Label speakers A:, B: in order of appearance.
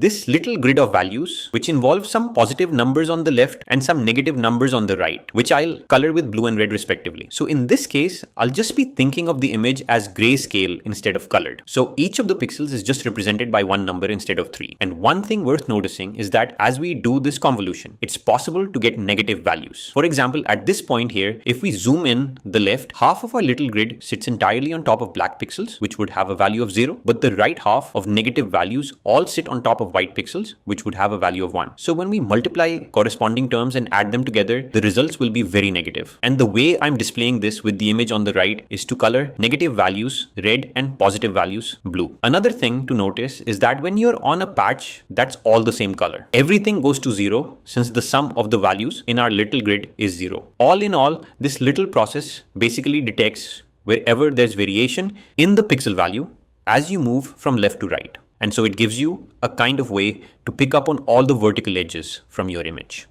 A: this little grid of values, which involves some positive numbers on the left and some negative numbers on the right, which I'll color with blue and red respectively. So in this case, I'll just be thinking of the image as grayscale instead of colored. So each of the pixels is just represented by one number instead of 3. And one thing worth noticing is that as we do this convolution, it's possible to get negative values. For example, at this point here, if we zoom in the left, half of our little grid sits entirely on top of black pixels, which would have a value of 0, but the right half of negative values all sit on top of white pixels, which would have a value of 1. So when we multiply corresponding terms and add them together, the results will be very negative. And the way I'm displaying this with the image on the right is to color negative values red and positive values blue. Another thing to notice is that when you're on a patch that's all the same color, everything goes to 0 since the sum of the values in our little grid is 0. All in all, this little process basically detects wherever there's variation in the pixel value as you move from left to right. And so it gives you a kind of way to pick up on all the vertical edges from your image.